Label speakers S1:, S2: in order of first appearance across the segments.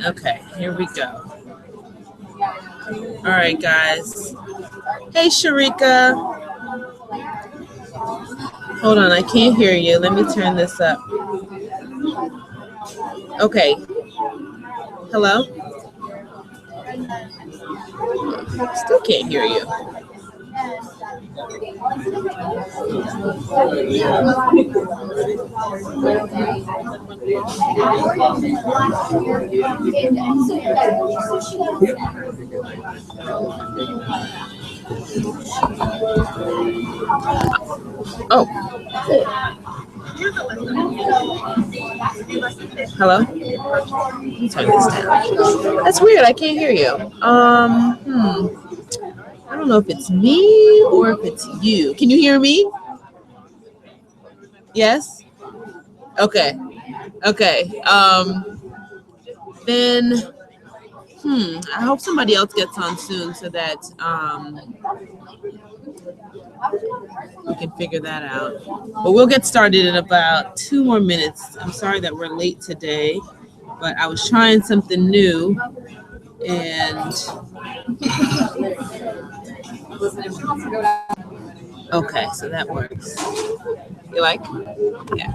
S1: Okay, here we go. All right, guys. Hey, Sharika. Hold on, I can't hear you. Let me turn this up. Okay. Hello? Still can't hear you. Oh. Hello? Let me turn this down. That's weird. I can't hear you. I don't know if it's me or if it's you. Can you hear me? Yes? Okay. Okay. Then I hope somebody else gets on soon so that we can figure that out. But we'll get started in about 2 more minutes. I'm sorry that we're late today, but I was trying something new and okay, so that works. You like? Yeah.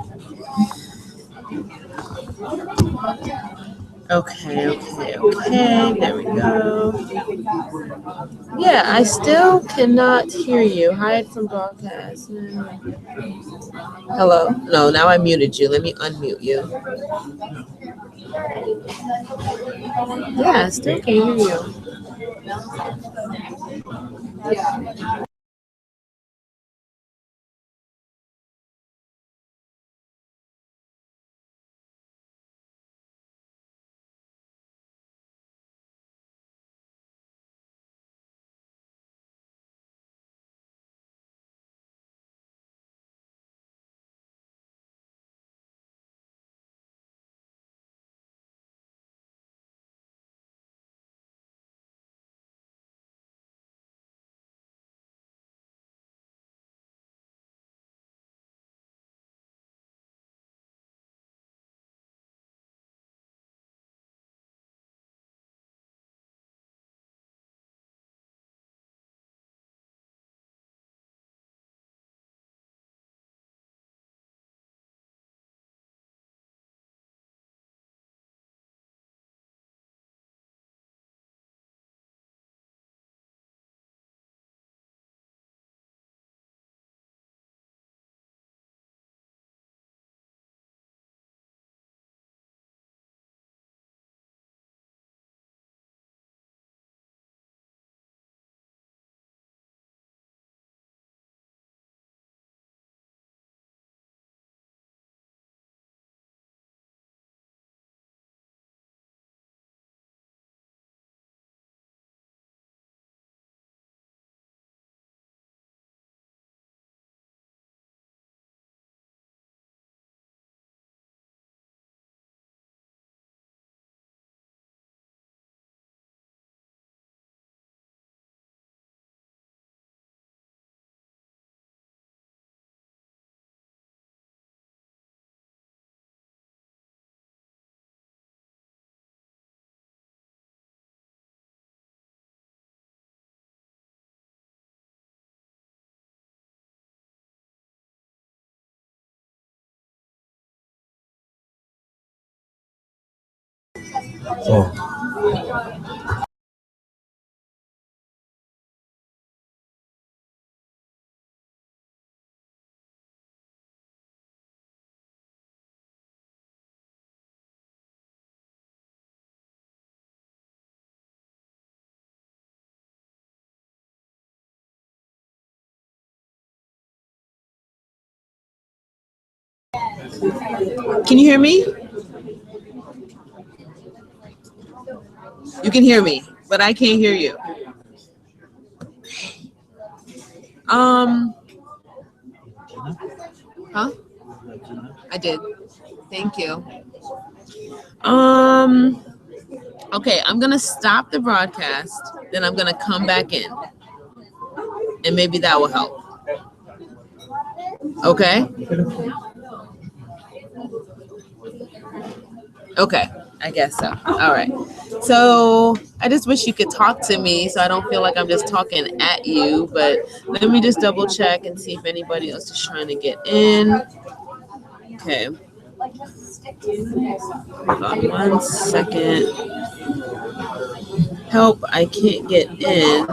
S1: Okay. There we go. Yeah, I still cannot hear you. Hide from broadcast. Hello? No, now I muted you. Let me unmute you. Yeah, I still can't hear you. Can you hear me? You can hear me, but I can't hear you. Huh? I did. Thank you. Okay, I'm gonna stop the broadcast, then I'm gonna come back in, and maybe that will help. Okay? Okay, I guess so. All right. So I just wish you could talk to me so I don't feel like I'm just talking at you. But let me just double check and see if anybody else is trying to get in. Okay. Hold on one second. Help, I can't get in.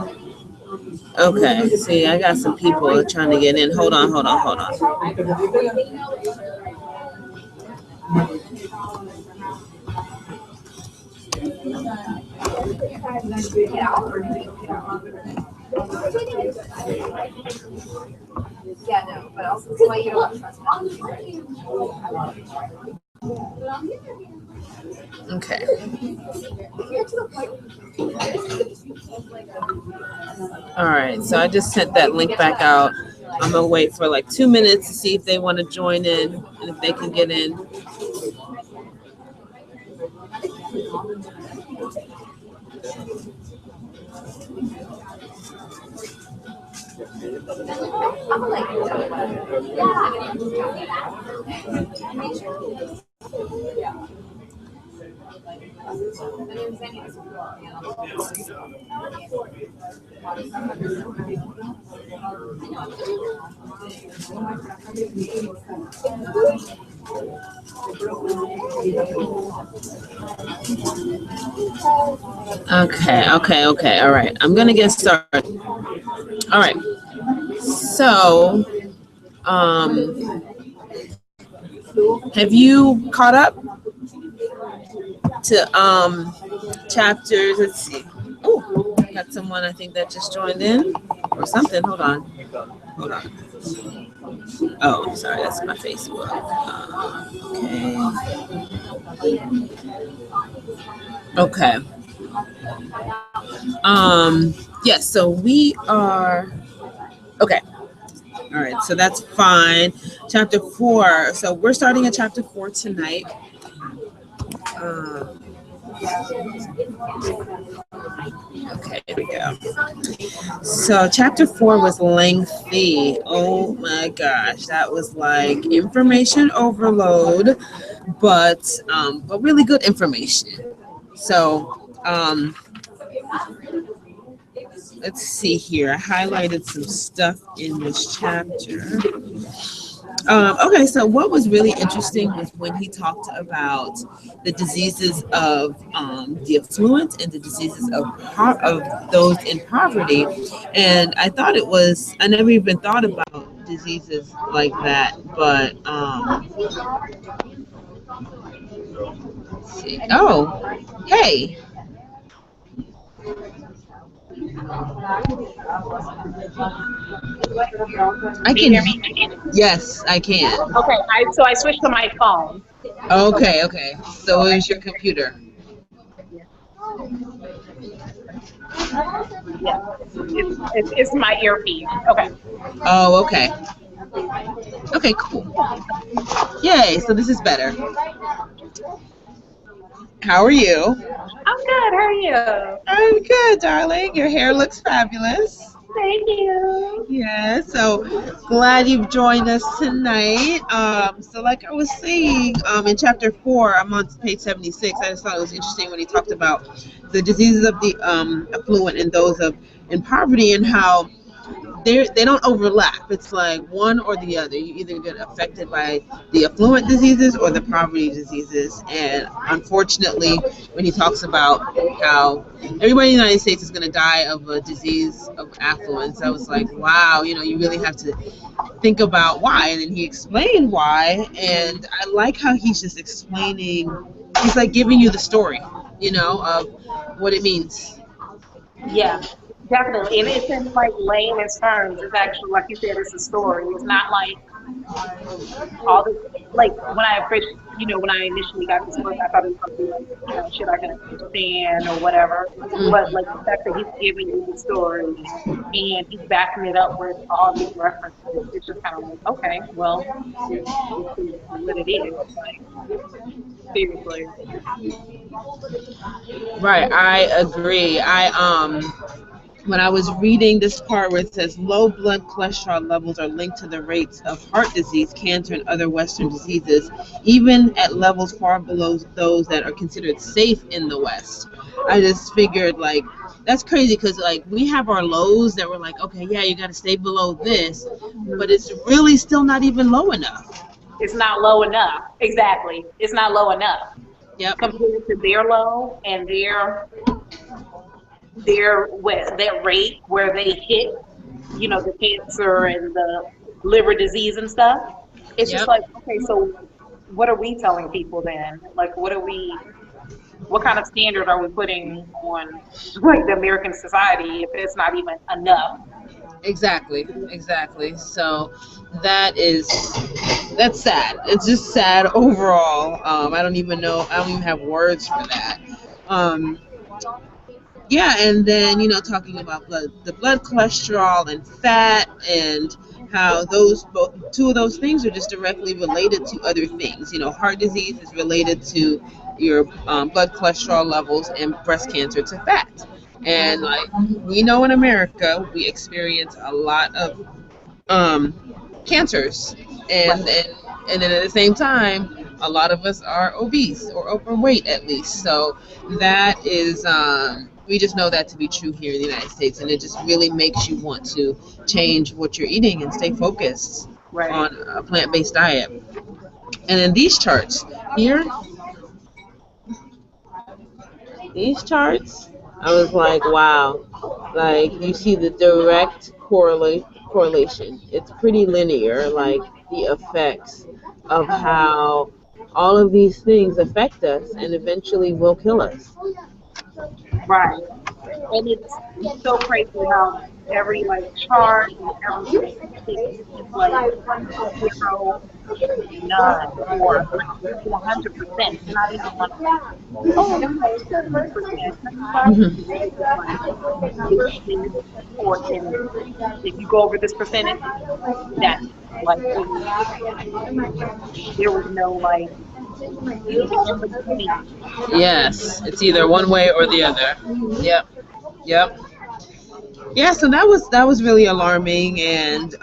S1: Okay, see, I got some people trying to get in. Hold on, hold on, hold on. Okay. All right, so I just sent that link back out. I'm gonna wait for like 2 minutes to see if they want to join in and if they can get in. Okay. All right, I'm gonna get started. All right. So, have you caught up to chapters? Let's see. Oh, got someone I think that just joined in or something. Hold on. Hold on. Oh, sorry, that's my Facebook. Okay. Yes. So we are. Okay. All right. So that's fine. Chapter 4. So we're starting at chapter 4 tonight. Um, okay. Here we go. So chapter 4 was lengthy. Oh my gosh, that was like information overload, but really good information. So let's see here. I highlighted some stuff in this chapter. Okay, so what was really interesting was when he talked about the diseases of the affluent and the diseases of those in poverty, and I thought it was I never even thought about diseases like that, but let's see. Oh, hey, I
S2: Can you
S1: can.
S2: hear me?
S1: Yes, I can.
S2: Okay, so I switched to my phone.
S1: Okay. So it was your computer.
S2: Yeah, it's my earpiece. Okay.
S1: Oh, okay. Okay, cool. Yay, so this is better. How are you?
S2: I'm good. How are you?
S1: I'm good, darling. Your hair looks fabulous.
S2: Thank you.
S1: Yeah, so glad you've joined us tonight. So like I was saying, in chapter 4, I'm on page 76. I just thought it was interesting when he talked about the diseases of the affluent and those of in poverty and how they don't overlap. It's like one or the other. You either get affected by the affluent diseases or the poverty diseases. And unfortunately, when he talks about how everybody in the United States is going to die of a disease of affluence, I was like, wow, you really have to think about why. And then he explained why. And I like how he's just explaining. He's like giving you the story, of what it means.
S2: Yeah, definitely. And it's in like layman's terms. It's actually like you said, it's a story. It's not like all this. Like when I first, when I initially got this book, I thought it was going to be like, shit I can understand or whatever. But like the fact that he's giving you the story and he's backing it up with all these references, it's just kind of like, okay, well, this is what it is. Like seriously.
S1: Right, I agree. when I was reading this part where it says low blood cholesterol levels are linked to the rates of heart disease, cancer, and other Western diseases, even at levels far below those that are considered safe in the West. I just figured, like, that's crazy because, like, we have our lows that we're like, okay, yeah, you got to stay below this, but it's really still not even low enough.
S2: It's not low enough. Exactly. It's not low enough
S1: Yep.
S2: compared to their low and their rate where they hit, the cancer and the liver disease and stuff. It's just
S1: Yep.
S2: like, okay, so what are we telling people then? Like, what kind of standard are we putting on like the American society if it's not even enough?
S1: Exactly. Exactly. So that is that's sad. It's just sad overall. I don't even know. I don't even have words for that. Um, yeah, and then talking about the blood cholesterol and fat, and how those both two of those things are just directly related to other things. Heart disease is related to your blood cholesterol levels, and breast cancer to fat. And
S2: Mhm.
S1: like we know in America, we experience a lot of um, cancers,
S2: Right,
S1: and then at the same time, a lot of us are obese or overweight at least. So that is we just know that to be true here in the United States, and it just really makes you want to change what you're eating and stay focused
S2: right.
S1: on a plant-based diet. And then these charts here, these charts, I was like, wow. Like you see the direct correlation. It's pretty linear, like the effects of how all of these things affect us and eventually will kill us.
S2: Right. And it's so crazy how every like chart and everything it's like 0, none, or 100%. It's not even like, oh no, it's 70%, 75%.
S1: Mhm.
S2: It's just like it's this portion. If you go over this percentage, that's like there was no like in between.
S1: Yes, it's either one way or the other. Yep, yep. Yeah, so that was really alarming, and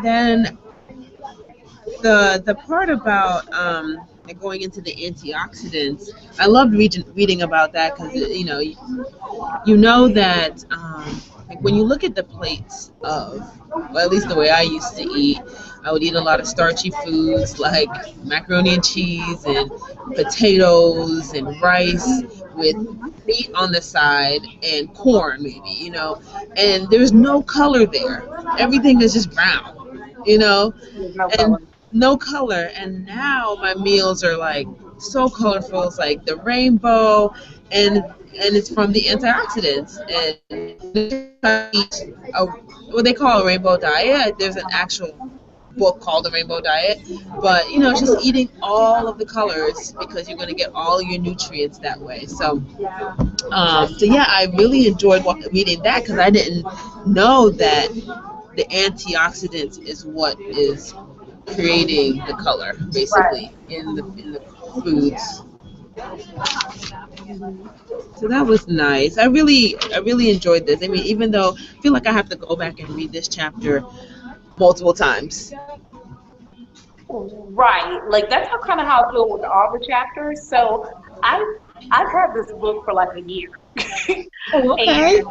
S1: then the part about like going into the antioxidants, I loved reading about that because you know that like when you look at the plates of, well, at least the way I used to eat, I would eat a lot of starchy foods like macaroni and cheese and potatoes and rice with meat on the side and corn maybe, and there's no color there. Everything is just brown,
S2: There's no
S1: and
S2: color.
S1: no color. And now my meals are like so colorful. It's like the rainbow, and it's from the antioxidants. And I eat what they call a rainbow diet. There's an actual book called the Rainbow Diet, but it's just eating all of the colors because you're going to get all your nutrients that way. So yeah, I really enjoyed reading that because I didn't know that the antioxidants is what is creating the color
S2: Right.
S1: basically in the foods.
S2: Hmm.
S1: So that was nice. I really enjoyed this. I mean, even though I feel like I have to go back and read this chapter multiple times.
S2: Right. Like that's how I feel with all the chapters. So I I've had this book for like a year.
S1: Oh, okay.
S2: And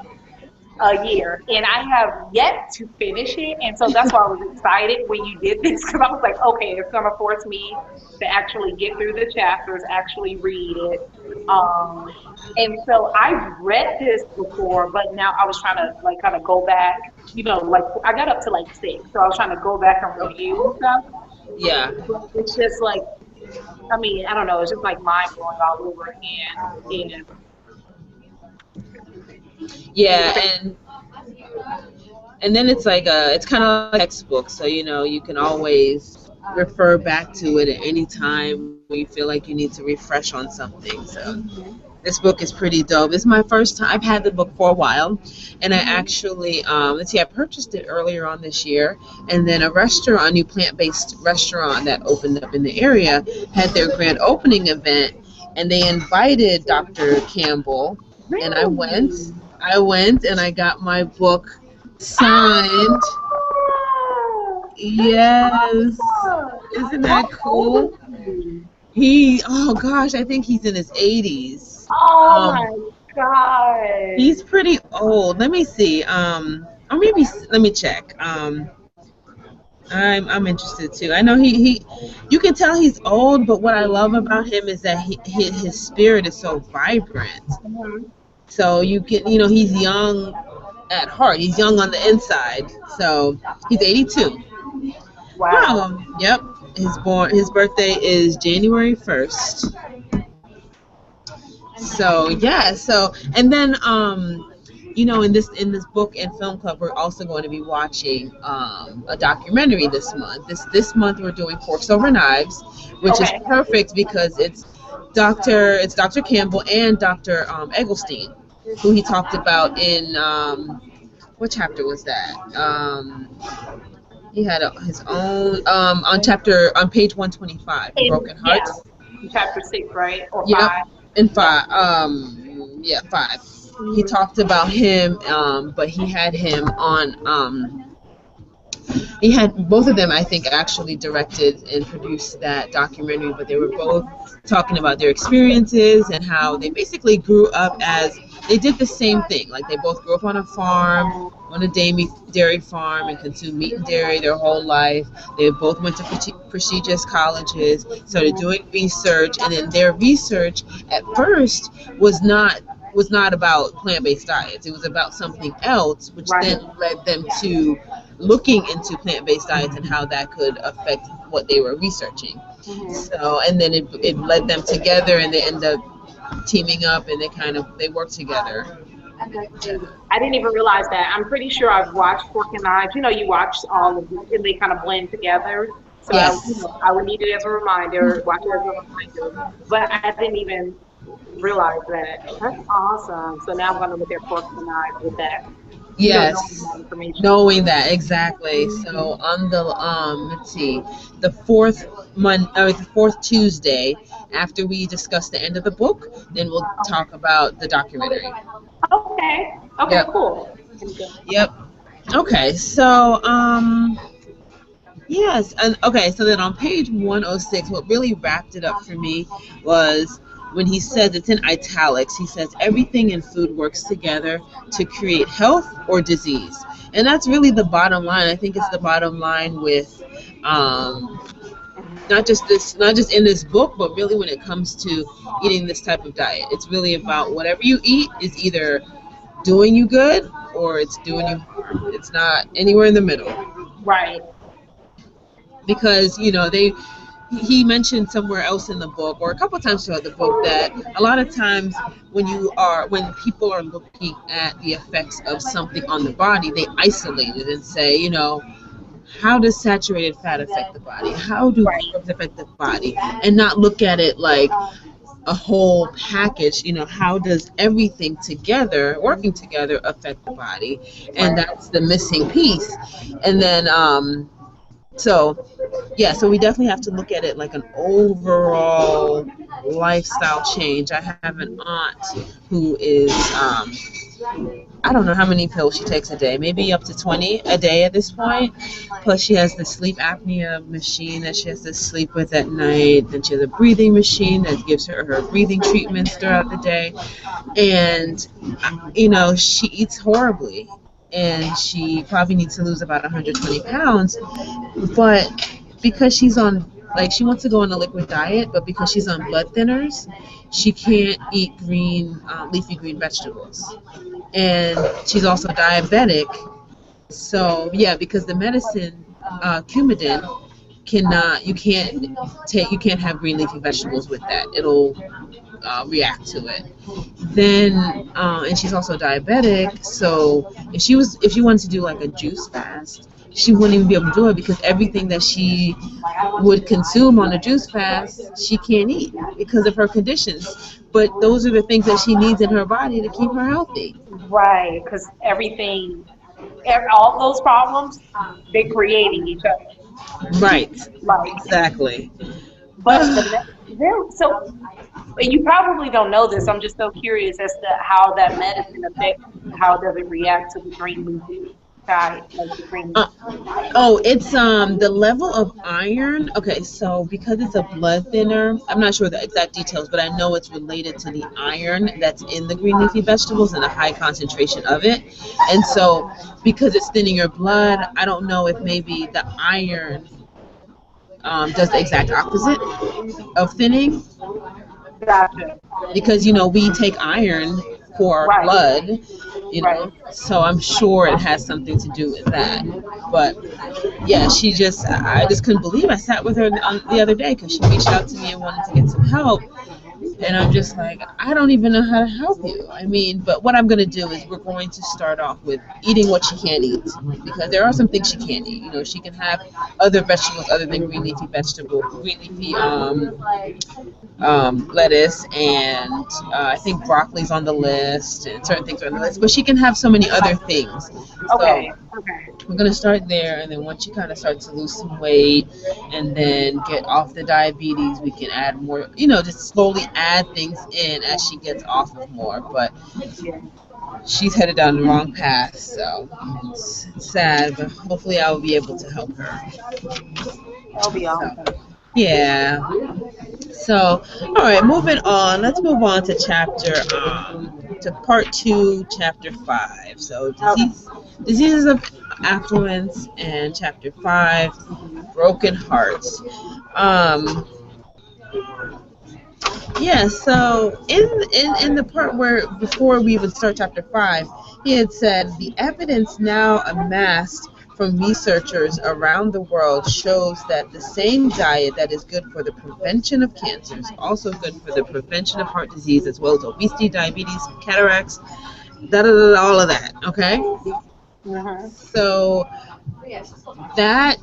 S2: a year, and I have yet to finish it. And so that's why I was excited when you did this because I was like, okay, it's gonna force me to actually get through the chapters, actually read it. And so I've read this before, but now I was trying to like kind of go back. Like I got up to like 6, so I was trying to go back and review and stuff.
S1: Yeah.
S2: But it's just like, I mean, I don't know, it's just like mind blowing all over again. And
S1: Yeah,
S2: it's
S1: and then it's like it's kind of like a textbook, so you can always refer back to it at any time when you feel like you need to refresh on something. So
S2: mhm,
S1: this book is pretty dope. It's my first time. I've had the book for a while, and I
S2: mhm.
S1: actually let's see, I purchased it earlier on this year, and then a new plant-based restaurant that opened up in the area had their grand opening event, and they invited Dr. Campbell, and I went.
S2: Really?
S1: I went and I got my book signed.
S2: Ah, that's
S1: Yes.
S2: awesome.
S1: Isn't
S2: How
S1: that
S2: old
S1: cool?
S2: is he?
S1: Oh gosh, I think he's in his 80s.
S2: Oh my God.
S1: He's pretty old. Let me see. Or maybe let me check. I'm interested too. I know you can tell he's old, but what I love about him is that his spirit is so vibrant.
S2: Mhm.
S1: So you can, he's young at heart. He's young on the inside. So he's 82.
S2: Wow.
S1: Oh, yep. His birthday is January 1st. So yeah, and then in this book and film club we're also going to be watching a documentary this month. This month we're doing Forks Over Knives, which is
S2: Okay.
S1: perfect because it's Dr. Campbell and Dr. Eggleston, who he talked about in what chapter was that? He had his own on page 125,
S2: And
S1: Broken
S2: yeah,
S1: Hearts.
S2: chapter 6, right? Or
S1: Yep,
S2: 5.
S1: and
S2: Yeah.
S1: five. Yeah, five. He
S2: Mhm.
S1: talked about him, but he had him on. He had both of them, I think, actually directed and produced that documentary. But they were both talking about their experiences and how they basically grew up as they did the same thing. Like they both grew up on a farm, on a dairy farm, and consumed meat and dairy their whole life. They both went to prestigious colleges, started
S2: Mhm.
S1: doing research, and then their research at first was not about plant-based diets. It was about something else, which
S2: Right.
S1: then led them to looking into plant-based diets and how that could affect what they were researching.
S2: Mhm.
S1: So, and then it led them together, and they end up teaming up, and they work together.
S2: I didn't even realize that. I'm pretty sure I've watched Fork and Knives. You watch all of them and they kind of blend together. So
S1: Yes.
S2: I would need it as a reminder, watch it as a reminder. But I didn't even realize that. That's awesome. So now I'm going to look at Fork and Knives with that, knowing
S1: Yes.
S2: that information.
S1: Knowing that exactly.
S2: Mhm.
S1: So on the let's see, the fourth Tuesday after we discuss the end of the book, then we'll talk about the documentary.
S2: Okay. Okay,
S1: Yep.
S2: cool.
S1: Yep. Okay. So yes, and okay, so then on page 106, what really wrapped it up for me was when he says, it's in italics, he says everything in food works together to create health or disease. And that's really the bottom line. I think it's the bottom line with um, not just in this book, but really when it comes to eating this type of diet. It's really about whatever you eat is either doing you good or it's doing you harm. It's not anywhere in the middle,
S2: Right.
S1: because he mentioned somewhere else in the book, or a couple times throughout the book, that a lot of times when people are looking at the effects of something on the body, they isolate it and say, how does saturated fat affect the body, how do
S2: Right.
S1: carbs affect the body, and not look at it like a whole package. How does everything together, working together, affect the body? And
S2: Right.
S1: that's the missing piece. And then so yeah, so we definitely have to look at it like an overall lifestyle change. I have an aunt who is, I don't know how many pills she takes a day, maybe up to 20 a day at this point. Plus, she has the sleep apnea machine that she has to sleep with at night. Then she has a breathing machine that gives her breathing treatments throughout the day. And, she eats horribly. And she probably needs to lose about 120 pounds, but because she's on, like, she wants to go on a liquid diet, but because she's on blood thinners, she can't eat leafy green vegetables, and she's also diabetic. So yeah, because the medicine, Coumadin, you can't have green leafy vegetables with that. It'll react to it. Then and she's also diabetic, so if she wanted to do like a juice fast, she wouldn't even be able to do it, because everything that she would consume on a juice fast she can't eat because of her conditions, but those are the things that she needs in her body to keep her healthy.
S2: Right. Because all those problems, they're creating each other.
S1: Right.
S2: Like,
S1: Exactly.
S2: but so And you probably don't know this. I'm just so curious as to how that medicine affects, how does it react to the green leafy diet, like the green.
S1: Uh, oh, it's the level of iron. Okay, so because it's a blood thinner, I'm not sure the exact details, but I know it's related to the iron that's in the green leafy vegetables and a high concentration of it. And so because it's thinning your blood, I don't know if maybe the iron does the exact opposite of thinning,
S2: Gotcha.
S1: because we take iron for our
S2: Right.
S1: blood,
S2: Right.
S1: so I'm sure it has something to do with that. But yeah, I just couldn't believe I sat with her the other day because she reached out to me and wanted to get some help. And I'm just like, I don't even know how to help you. I mean, but what I'm going to do is we're going to start off with eating what she can't eat, because there are some things she can't eat. She can have other vegetables other than green leafy lettuce, and I think broccoli's on the list, and certain things are on the list. But she can have so many other things. So
S2: Okay. Okay.
S1: we're gonna start there, and then once she kind of starts to lose some weight, and then get off the diabetes, we can add more. Just slowly add things in as she gets off of more. But
S2: Yeah.
S1: she's headed down the wrong path, so it's sad. But hopefully, I will be able to help her.
S2: That'll be
S1: So
S2: awesome.
S1: yeah. So, all right, moving on. Let's move on to to part two, chapter five. So,
S2: Okay.
S1: diseases of affluence, and chapter five, broken hearts. Um, yeah. So, in the part where before we even start chapter five, he had said the evidence now amassed from researchers around the world shows that the same diet that is good for the prevention of cancer is also good for the prevention of heart disease, as well as obesity, diabetes, cataracts, all of that. Okay,
S2: Mhm.
S1: so that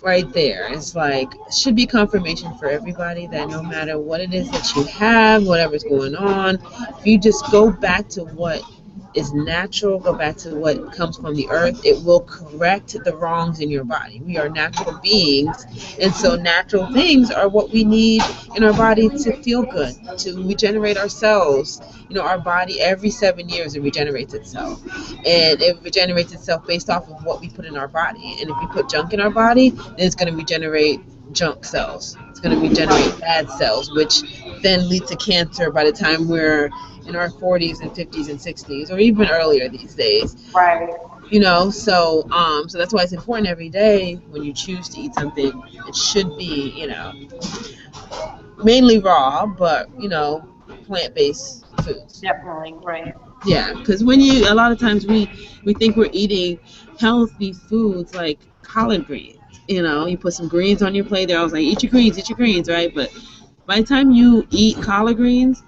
S1: right there is like should be confirmation for everybody that no matter what it is that you have, whatever's going on, if you just go back to what is natural, go back to what comes from the earth, it will correct the wrongs in your body. We are natural beings, and so natural things are what we need in our body to feel good, to regenerate ourselves. Our body every 7 years it regenerates itself, and it regenerates itself based off of what we put in our body. And if we put junk in our body, then it's going to regenerate junk cells. It's going to regenerate bad cells, which then lead to cancer by the time we're in our 40s and 50s and 60s, or even earlier these days.
S2: Right.
S1: So that's why it's important every day when you choose to eat something, it should be mainly raw, but plant-based foods.
S2: Definitely. Right.
S1: Yeah, because a lot of times we think we're eating healthy foods like collard greens. You put some greens on your plate. They're always like, eat your greens, right? But by the time you eat collard greens,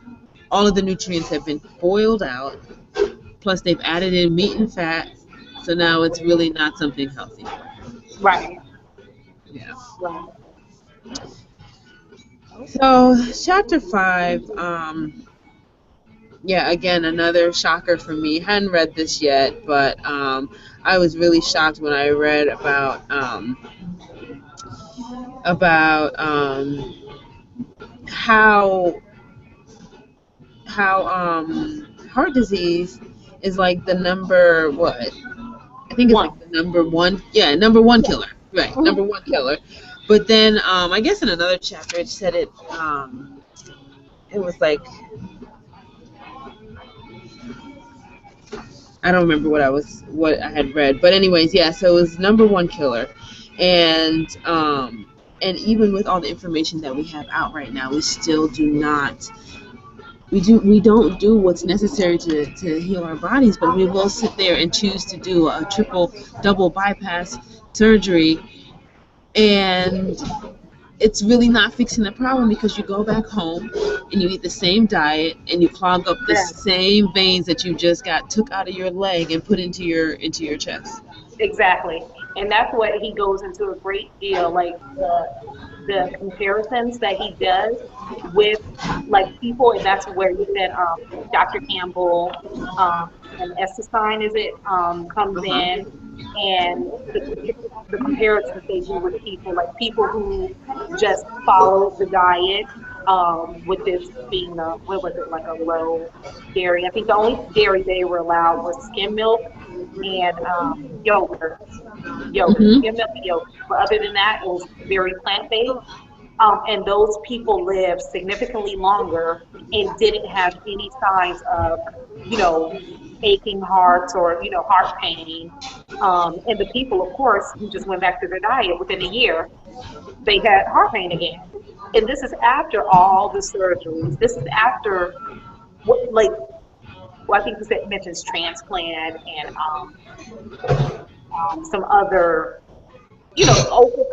S1: all of the nutrients have been boiled out. Plus, they've added in meat and fat. So now it's really not something healthy.
S2: Right.
S1: Yeah.
S2: Right.
S1: So chapter five, yeah, again another shocker for me. Hadn't read this yet, but I was really shocked when I read about how heart disease is like the number what I think it's
S2: One.
S1: like the number one, yeah, number one killer, right?
S2: Mhm.
S1: Number one killer. But then I guess in another chapter it said it was like I don't remember what I had read, but anyways, yeah. So it was number one killer, and even with all the information that we have out right now, we still do not we don't do what's necessary to heal our bodies, but we will sit there and choose to do a triple double bypass surgery, and it's really not fixing the problem because you go back home and you eat the same diet and you clog up the
S2: Yeah.
S1: same veins that you just got took out of your leg and put into your chest.
S2: Exactly. And that's what he goes into a great deal, like the comparisons that he does with like people, and that's where he said Dr. Campbell and Estestine is it comes
S1: Uh-huh.
S2: in, and the comparisons they do with people, like people who just follow the diet with this being a, what was it, like a low dairy. I think the only dairy they were allowed was skim milk and
S1: Hmm.
S2: skim milk and yogurt. But other than that, it was very plant-based. And those people lived significantly longer and didn't have any signs of, you know, aching hearts or, heart pain. And the people, of course, who just went back to their diet within a year, they had heart pain again. And this is after all the surgeries. This is after what, like, well, I think you said mentions transplant and some other,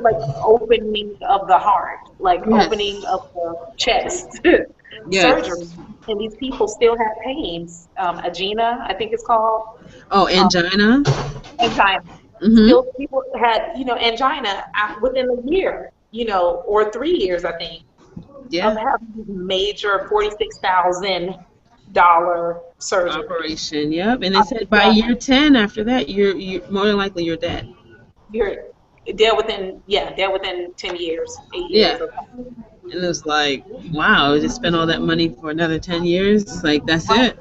S2: like opening of the heart, like opening
S1: Yes.
S2: of the chest surgery.
S1: Yes.
S2: And these people still had pains. Agena, I think it's called,
S1: Oh,
S2: um,
S1: angina.
S2: angina.
S1: Hmm.
S2: Still, people had, angina within a year, or 3 years, I think, of
S1: Yeah.
S2: having these major $46,000 surgery.
S1: Operation. Yep. And they said by
S2: Yeah,
S1: year 10, after that, you're more than likely you're dead.
S2: you're they're within 10 years, 8 years
S1: Yeah.
S2: of.
S1: And it was like, wow, just spent all that money for another 10 years. Like, that's it.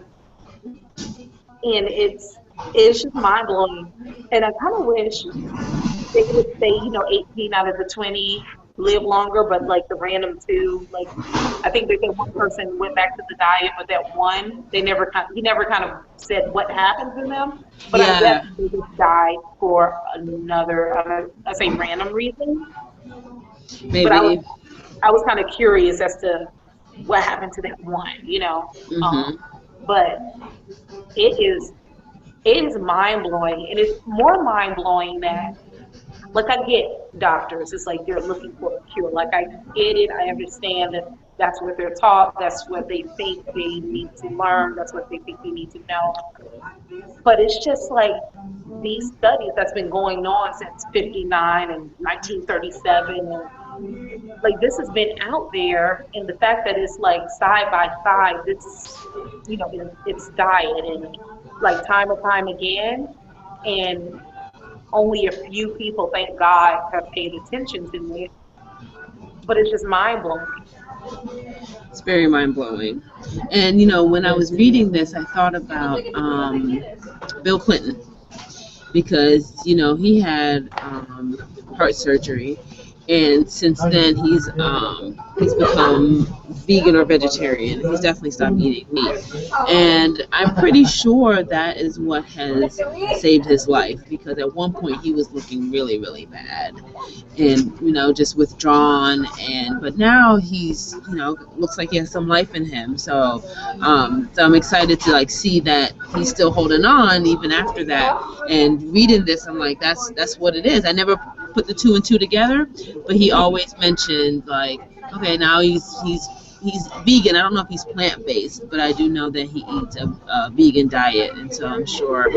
S2: And it's just mind blowing. And I kind of wish they would say, 18 out of the 20 live longer, but like the random two, like I think they said one person went back to the diet, but that one, he never kind of said what happened to them. But I'm
S1: Yeah.
S2: guessing they just died for another, I say random reason. But
S1: Maybe.
S2: I was kind of curious as to what happened to that one.
S1: Hmm.
S2: But it is it is mind blowing, and it's more mind blowing that, like, I get doctors. It's like they're looking for a cure. Like, I get it. I understand that that's what they're taught. That's what they think they need to learn. That's what they think they need to know. But it's just like these studies that's been going on since 59 and 1937, and like this has been out there, and the fact that it's like side by side, this, it's diet and like time and time again, and only a few people, thank God, have paid attention to it. But it's just mind blowing.
S1: It's very mind blowing. And, when I was reading this, I thought about Bill Clinton because, he had heart surgery. And since then, he's become vegan or vegetarian. He's definitely stopped eating meat, and I'm pretty sure that is what has saved his life. Because at one point he was looking really, really bad, and just withdrawn. And but now he's looks like he has some life in him. So I'm excited to like see that he's still holding on even after that. And reading this, I'm like, that's what it is. I never put the two and two together, but he always mentioned like, okay, now he's vegan. I don't know if he's plant based, but I do know that he eats a vegan diet, and so I'm sure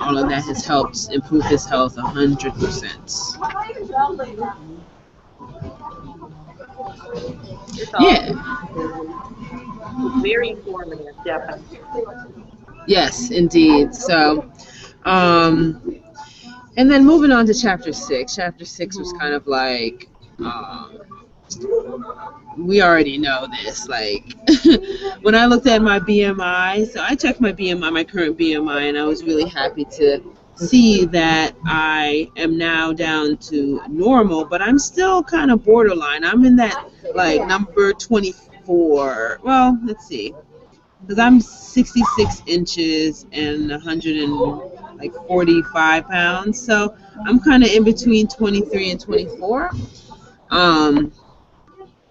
S1: all of that has helped improve his health 100%.
S2: It's all
S1: Yeah.
S2: it's very informative, definitely.
S1: Yes, indeed. So, um, and then moving on to chapter six. Chapter six was kind of like, we already know this. Like, when I looked at my BMI, so I checked my BMI, my current BMI, and I was really happy to see that I am now down to normal, but I'm still kind of borderline. I'm in that like number 24. Well, let's see. Because I'm 66 inches and 145 pounds. So I'm kind of in between 23 and 24. Um,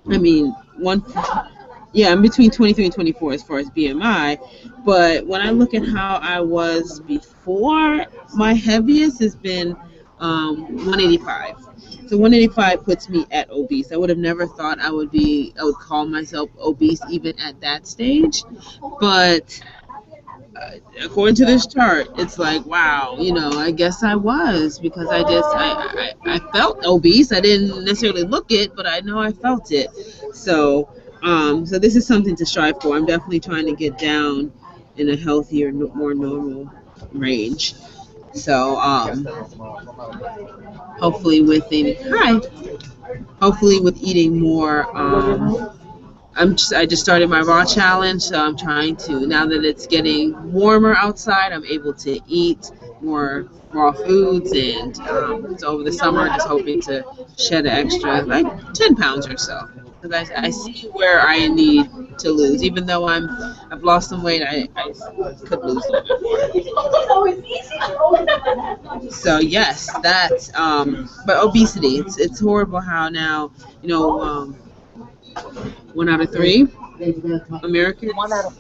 S1: I mean, yeah, I'm between 23 and 24 as far as BMI. But when I look at how I was before, my heaviest has been 185. So 185 puts me at obese. I would have never thought I would call myself obese even at that stage. But according to this chart, it's like, wow, I guess I was because I felt obese. I didn't necessarily look it, but I know I felt it. So, so this is something to strive for. I'm definitely trying to get down in a healthier, more normal range. So, hopefully with eating, hopefully with eating more, I just started my raw challenge, so I'm trying to, now that it's getting warmer outside, I'm able to eat more raw foods, and so over the summer, just hoping to shed an extra like 10 pounds or so. Because I see where I need to lose, even though I've lost some weight, I could lose a little bit more. So yes, that's but obesity, it's horrible how now, you know, 1 out of 3
S2: One
S1: Americans,
S2: out of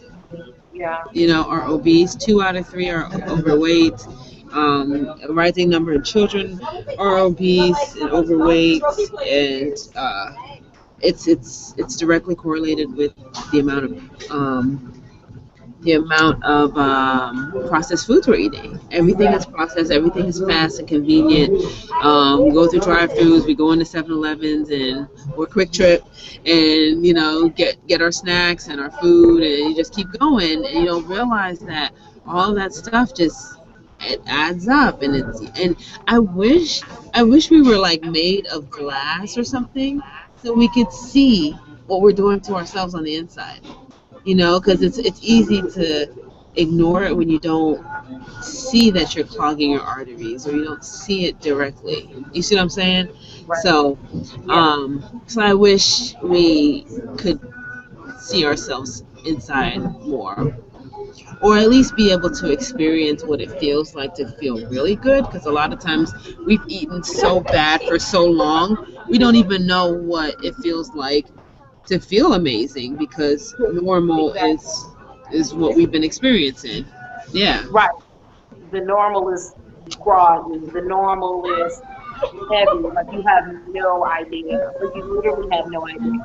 S2: yeah,
S1: are obese. 2 out of 3 are overweight. A rising number of children are obese and overweight, and it's directly correlated with the amount of processed foods we're eating. Everything
S2: yeah,
S1: is processed, everything is fast and convenient. We go through drive-throughs, we go into 7-Elevens and or Quick Trip, and get our snacks and our food, and you just keep going, and you don't realize that all that stuff just it adds up, and I wish we were like made of glass or something, so we could see what we're doing to ourselves on the inside, because it's easy to ignore it when you don't see that you're clogging your arteries, or you don't see it directly. You see what I'm saying?
S2: right,
S1: So,
S2: yeah,
S1: so I wish we could see ourselves inside more, or at least be able to experience what it feels like to feel really good. Because a lot of times we've eaten so bad for so long, we don't even know what it feels like to feel amazing, because normal
S2: exactly.
S1: is what we've been experiencing. Yeah.
S2: Right. The normal is groggy. The normal is heavy. Like you have no idea. Like you literally have no idea.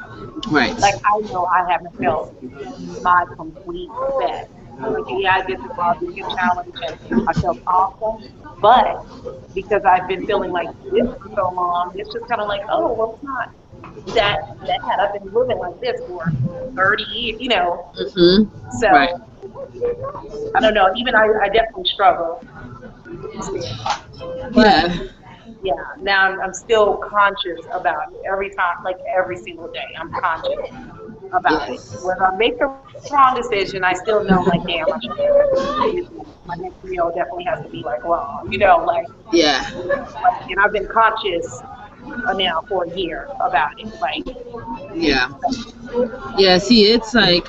S1: Right.
S2: Like I know I haven't felt my complete best. Like yeah, I did the raw vegan challenge and I felt awesome, but because I've been feeling like this for so long, it's just kind of like, oh, well, it's not that bad. I've been living like this for 30 years, you know.
S1: Right.
S2: So I don't know. Even I definitely struggle still, but
S1: Yeah.
S2: yeah, now I'm still conscious about it every time, like every single day. I'm conscious about it.
S1: Yes.
S2: When I make the wrong decision, I still know, like, damn, I should my next meal definitely has to be like raw,
S1: Yeah.
S2: and I've been conscious now for a year about it. Like,
S1: Yeah. Yeah. See, it's like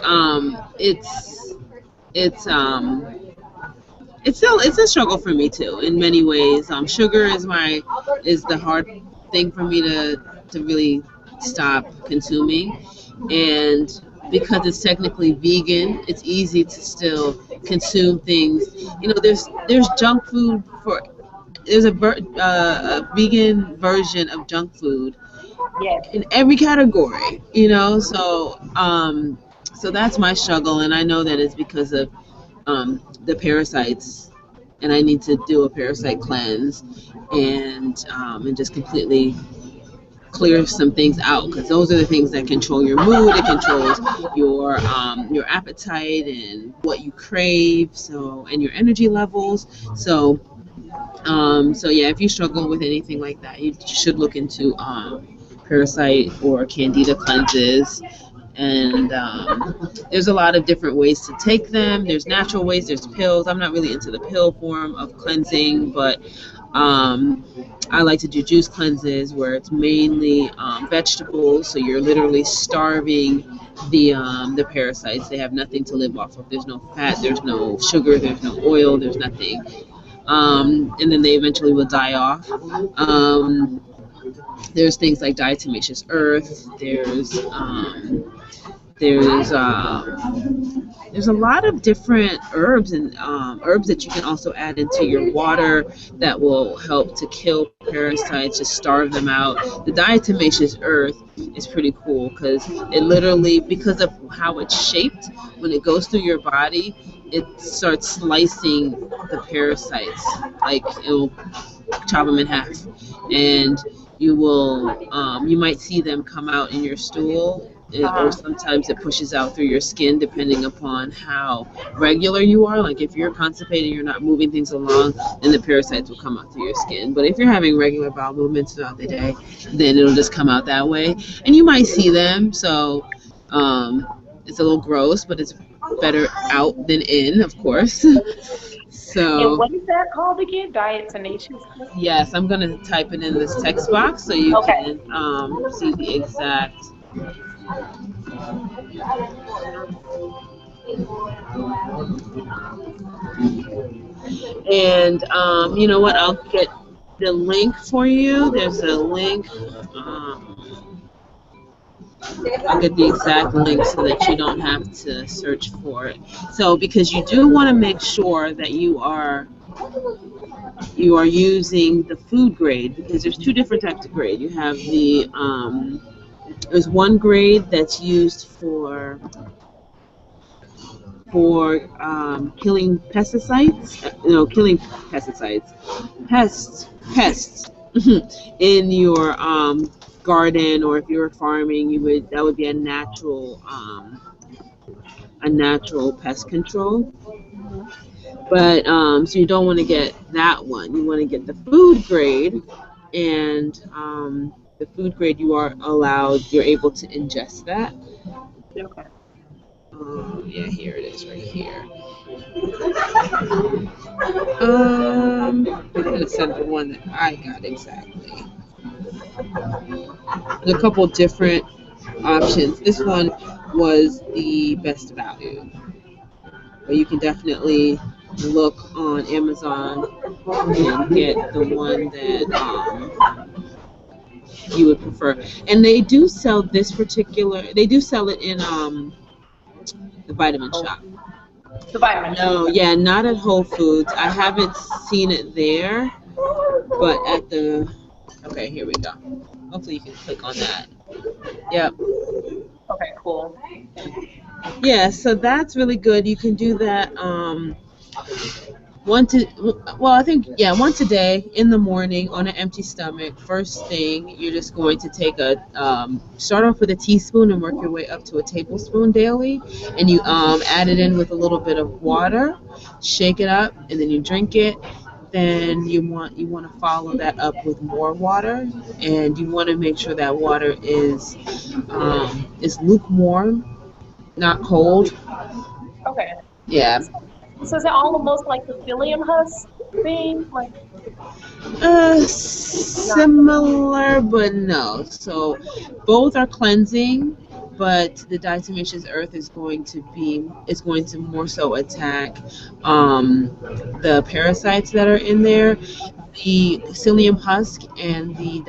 S1: it's a struggle for me too in many ways. Sugar is the hard thing for me to really stop consuming, and because it's technically vegan, it's easy to still consume things. There's junk food for there's a vegan version of junk food
S2: yes,
S1: in every category. So that's my struggle, and I know that it's because of the parasites, and I need to do a parasite cleanse, and just completely clear some things out, because those are the things that control your mood. It controls your appetite and what you crave, and your energy levels. So yeah, if you struggle with anything like that, you should look into parasite or candida cleanses. And there's a lot of different ways to take them. There's natural ways, there's pills. I'm not really into the pill form of cleansing, but um, I like to do juice cleanses where it's mainly vegetables. So you're literally starving the parasites. They have nothing to live off of. There's no fat, there's no sugar, there's no oil, there's nothing. And then they eventually will die off. There's things like diatomaceous earth. There's a lot of different herbs, and herbs that you can also add into your water that will help to kill parasites, just starve them out. The diatomaceous earth is pretty cool because it literally, because of how it's shaped, when it goes through your body, it starts slicing the parasites. Like it will chop them in half, and you might see them come out in your stool, or
S2: uh-huh,
S1: sometimes it pushes out through your skin depending upon how regular you are. Like if you're constipated, you're not moving things along, then the parasites will come out through your skin. But if you're having regular bowel movements throughout the day, then it'll just come out that way, and you might see them. So It's a little gross, but it's better out than in, of course.
S2: And
S1: So
S2: what is that called again? Diet Tenacious?
S1: yes, I'm gonna type it in this text box so you
S2: Okay.
S1: can see the exact. And you know what? I'll get the link for you. There's a link. I'll get the exact link so that you don't have to search for it. So because you do want to make sure that you are using the food grade, because there's two different types of grade. You have there's one grade that's used for killing pesticides, killing pesticides, pests in your garden, or if you were farming, that would be a natural pest control.
S2: Hmm.
S1: But so you don't want to get that one. You want to get the food grade, and the food grade you're able to ingest that.
S2: Okay.
S1: Yeah, here it is, right here. I'm gonna send the one that I got exactly. There's a couple different options. This one was the best value, but you can definitely look on Amazon and get the one that you would prefer. And they do sell this particular. They do sell it in the vitamin
S2: Oh,
S1: shop.
S2: the vitamin shop.
S1: No, yeah, not at Whole Foods. I haven't seen it there, but at the. Okay, here we go. Hopefully you can click on that. Yep.
S2: Okay, cool.
S1: Yeah, so that's really good. You can do that. I think, yeah, once a day in the morning on an empty stomach. First thing, you're just going to take start off with a teaspoon and work your way up to a tablespoon daily, and you add it in with a little bit of water, shake it up, and then you drink it. Then you want to follow that up with more water, and you want to make sure that water is lukewarm, not cold.
S2: Okay.
S1: Yeah.
S2: So is it almost like the psyllium husk thing? Like not
S1: Similar, but no. So both are cleansing, but the diatomaceous earth is going to more so attack the parasites that are in there. The psyllium husk and the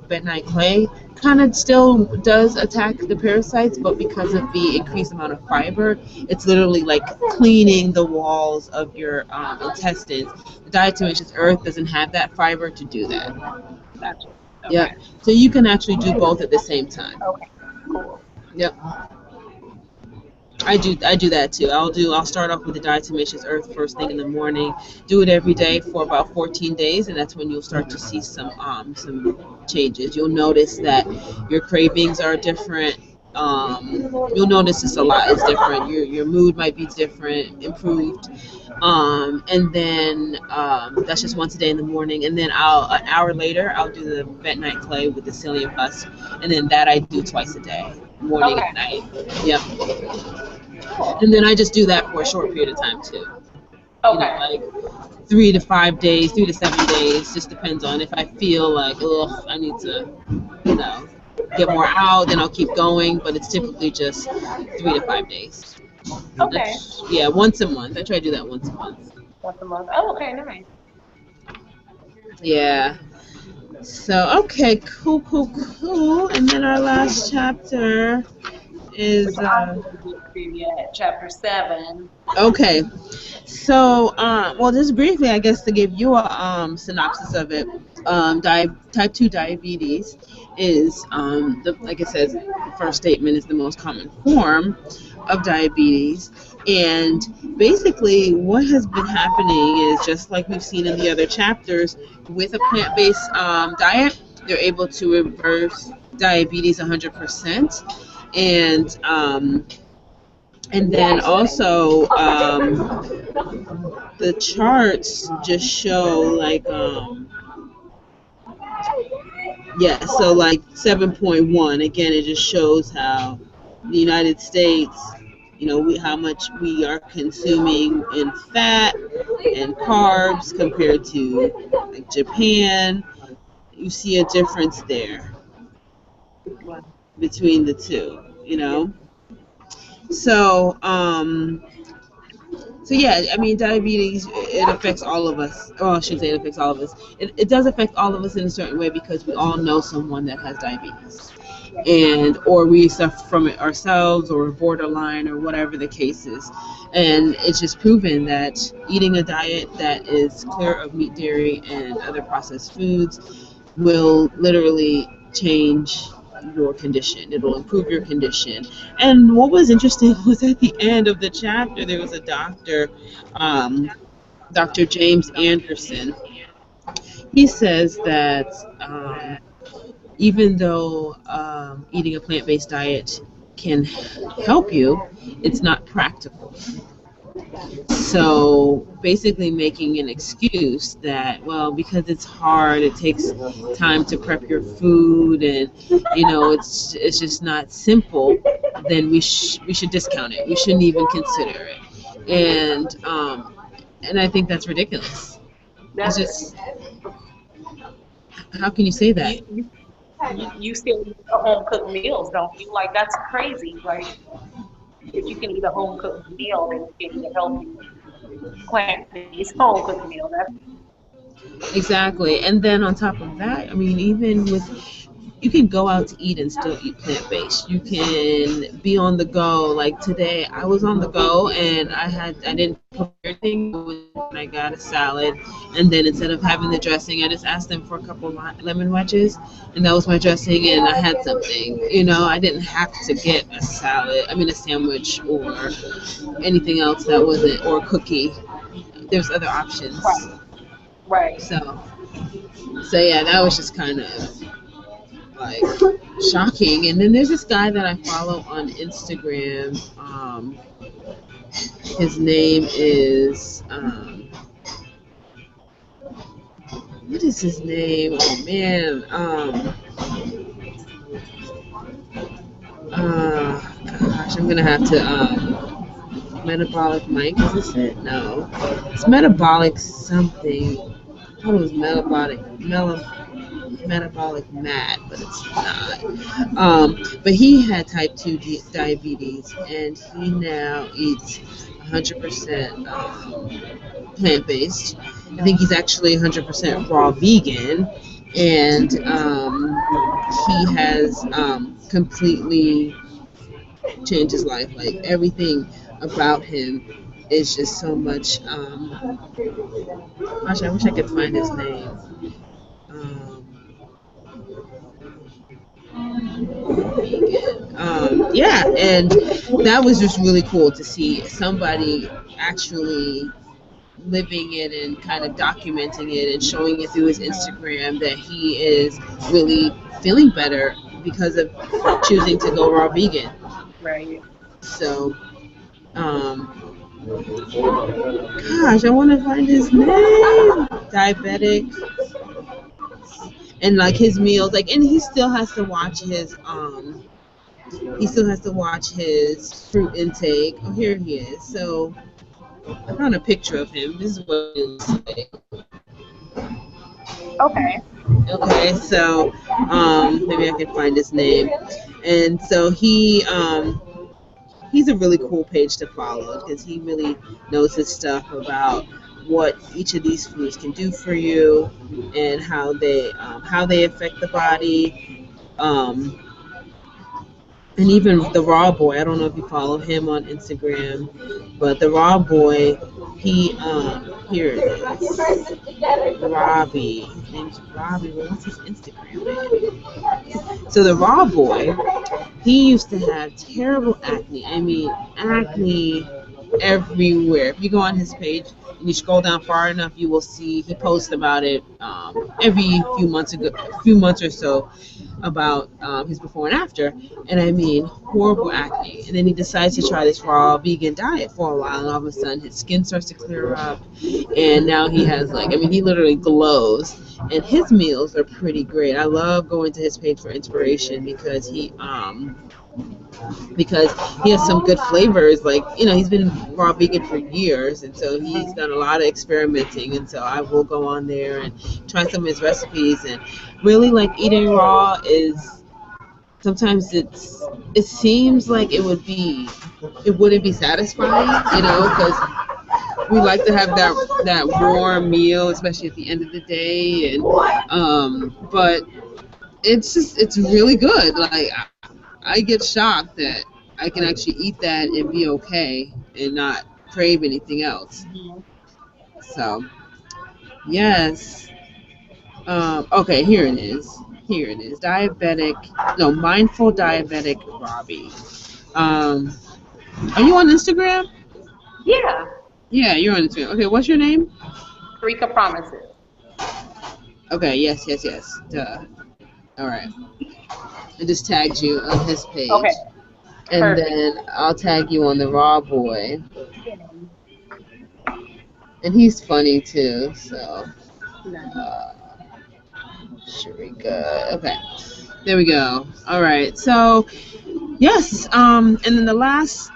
S1: bentonite clay kind of still does attack the parasites, but because of the increased amount of fiber, it's literally like cleaning the walls of your intestines. The diatomaceous earth doesn't have that fiber to do that.
S2: gotcha.
S1: Yep.
S2: Okay.
S1: So you can actually do both at the same time.
S2: Okay. Cool.
S1: Yep. I do that too. I'll start off with the diatomaceous earth first thing in the morning. Do it every day for about 14 days, and that's when you'll start to see some changes. You'll notice that your cravings are different. You'll notice this a lot is different. Your mood might be different, improved. And then that's just once a day in the morning, and then an hour later I'll do the bentonite clay with the psyllium husk, and then that I do twice a day, morning
S2: Okay.
S1: and night. Yep.
S2: Cool.
S1: And then I just do that for a short period of time too.
S2: Okay.
S1: Like 3 to 5 days, 3 to 7 days, just depends on if I feel like, ugh, I need to, you know, get more out, then I'll keep going. But it's typically just 3 to 5 days.
S2: Okay.
S1: Yeah, once a month. I try to do that once a month.
S2: Once a month. Oh, okay, nice.
S1: Yeah. So, okay, cool, cool, cool. And then our last chapter
S2: Which
S1: is,
S2: I didn't get to yet. Chapter 7.
S1: okay. So, well, just briefly, I guess to give you a synopsis of it, type 2 diabetes is, like it says, the first statement is the most common form of diabetes. And basically, what has been happening is just like we've seen in the other chapters, with a plant-based diet, they're able to reverse diabetes 100%. And then also the charts just show like yeah, so like 7.1 again, it just shows how the United States, how much we are consuming in fat and carbs compared to like Japan. You see a difference there
S2: Well,
S1: between the two,
S2: yeah,
S1: So, so yeah, I mean, diabetes, it affects all of us. Oh, I shouldn't say it affects all of us. It does affect all of us in a certain way because we all know someone that has diabetes,
S2: yeah,
S1: and or we suffer from it ourselves, or borderline, or whatever the case is. And it's just proven that eating a diet that is clear of meat, dairy, and other processed foods will literally change your condition. It'll improve your condition. And what was interesting was at the end of the chapter, there was a doctor, um, Dr. James Anderson. He says that even though eating a plant based diet can help you, it's not practical. So basically, making an excuse that, well, because it's hard, it takes time to prep your food, and it's just not simple. Then we should discount it. We shouldn't even consider it. And I think that's ridiculous. It's
S2: that's
S1: just, how can you say that?
S2: you. You still eat a home cooked meals, don't you? Like that's crazy. Like if you can eat a home cooked meal, then you can eat a healthy plant based home cooked meal. That's
S1: Exactly. And then on top of that, I mean, even with, you can go out to eat and still eat plant based. You can be on the go. Like today, I was on the go and I didn't prepare anything. I got a salad, and then instead of having the dressing, I just asked them for a couple of lemon wedges, and that was my dressing, and I had something. I didn't have to get a salad. I mean, a sandwich or anything else that wasn't, or a cookie. There's other options.
S2: right, right.
S1: So yeah, that was just kind of like shocking. And then there's this guy that I follow on Instagram. His name is what is his name? Oh man, gosh, I'm gonna have to metabolic Mike. Is this it? No, it's metabolic something. I thought it was metabolic Matt, but it's not. But he had type 2 diabetes, and he now eats 100% plant based. I think he's actually 100% raw vegan, and he has completely changed his life. Like everything about him is just so much. Gosh, I wish I could find his name. Um, Vegan. Yeah, and that was just really cool to see somebody actually living it and kind of documenting it and showing it through his Instagram that he is really feeling better because of choosing to go raw vegan.
S2: Right.
S1: So, um, gosh, I want to find his name. Diabetic, and like his meals, like, and he still has to watch his fruit intake. Oh, here he is. So I found a picture of him. This is what he looks like.
S2: Okay.
S1: Okay, so maybe I can find his name. And so he's a really cool page to follow because he really knows his stuff about what each of these foods can do for you and how they affect the body. And even the Raw Boy, I don't know if you follow him on Instagram, but the Raw Boy, he here it is, Robbie. His name's Robbie. Well, what's his Instagram name? So the Raw Boy, he used to have terrible acne. I mean, acne everywhere. If you go on his page and you scroll down far enough, you will see he posts about it every few months or so, about his before and after. And I mean, horrible acne. And then he decides to try this raw vegan diet for a while, and all of a sudden his skin starts to clear up. And now he has, like, I mean, he literally glows. And his meals are pretty great. I love going to his page for inspiration because because he has some good flavors. Like, he's been raw vegan for years, and so he's done a lot of experimenting. And so I will go on there and try some of his recipes. And really, like, eating raw is sometimes it seems like it wouldn't be satisfying, because we like to have that warm meal, especially at the end of the day. And but it's really good. Like, I get shocked that I can actually eat that and be okay and not crave anything else. So yes. Okay, here it is. Here it is. Mindful diabetic Robbie. Um, are you on Instagram?
S2: Yeah,
S1: Yeah, you're on Instagram. Okay, what's your name?
S2: Rika promises.
S1: Okay, yes. Duh. All right. I just tagged you on his page,
S2: Okay,
S1: and
S2: perfect.
S1: then I'll tag you on the Raw Boy, and he's funny too. So, uh, Sharika. Okay, there we go. All right. So, yes. And then the last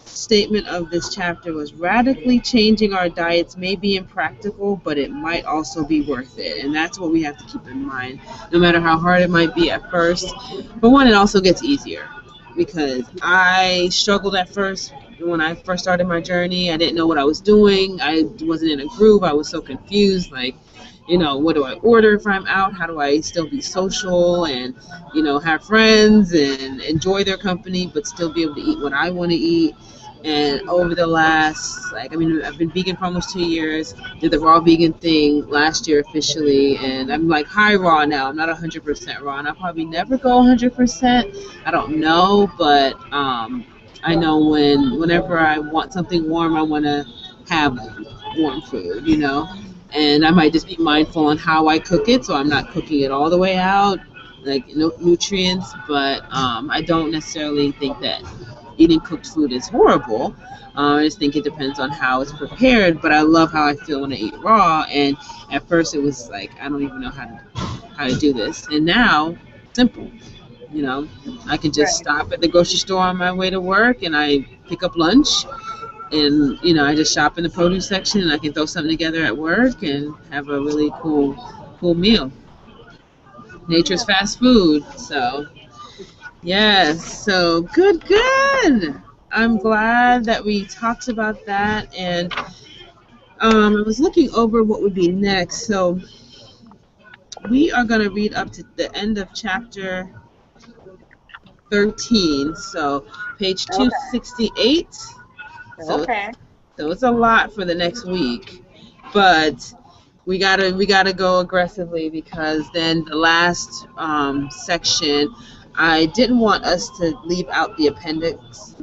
S1: statement of this chapter was radically changing our diets may be impractical, but it might also be worth it. And that's what we have to keep in mind, no matter how hard it might be at first. But one, it also gets easier because I struggled at first when I first started my journey. I didn't know what I was doing. I wasn't in a groove. I was so confused. Like, what do I order if I'm out? How do I still be social and, have friends and enjoy their company, but still be able to eat what I want to eat? And over the last, I've been vegan for almost 2 years, did the raw vegan thing last year officially, and I'm like high raw now. I'm not 100% raw, and I'll probably never go 100%. I don't know, but I know whenever I want something warm, I want to have warm food. And I might just be mindful on how I cook it, so I'm not cooking it all the way out, like no nutrients. But I don't necessarily think that eating cooked food is horrible. I just think it depends on how it's prepared. But I love how I feel when I eat raw. And at first, it was like I don't even know how to do this, and now simple. You know, I can just
S2: Right.
S1: stop at the grocery store on my way to work, and I pick up lunch, and I just shop in the produce section, and I can throw something together at work and have a really cool meal. Nature's fast food. So yes, so good. I'm glad that we talked about that, and I was looking over what would be next. So we are going to read up to the end of chapter 13, so page
S2: Okay.
S1: 268. So
S2: Okay.
S1: so it's a lot for the next week, but we gotta go aggressively because then the last section, I didn't want us to leave out the appendix.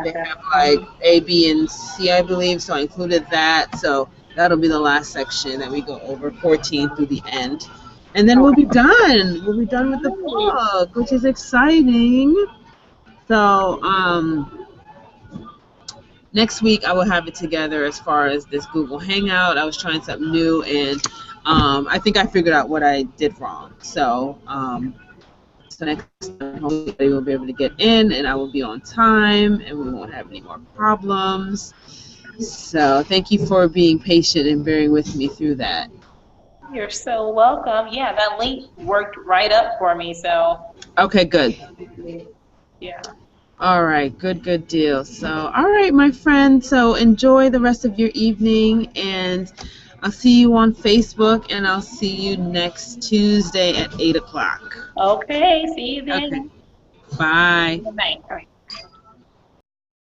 S1: They
S2: Gotcha.
S1: have like A, B, and C, I believe, so I included that. So that'll be the last section that we go over, 14 through the end, and then we'll
S2: Okay.
S1: be done. We'll be done with the
S2: Nice.
S1: book, which is exciting. So next week I will have it together as far as this Google Hangout. I was trying something new, and I think I figured out what I did wrong. So next time, hopefully we'll be able to get in, and I will be on time, and we won't have any more problems. So thank you for being patient and bearing with me through that.
S2: You're so welcome. Yeah, that link worked right up for me. So,
S1: Okay, good.
S2: yeah.
S1: All right, good deal. So, all right, my friend. So, enjoy the rest of your evening, and I'll see you on Facebook, and I'll see you next Tuesday at 8 o'clock.
S2: Okay. See you
S1: Okay,
S2: then.
S1: bye.
S2: Good night. All right.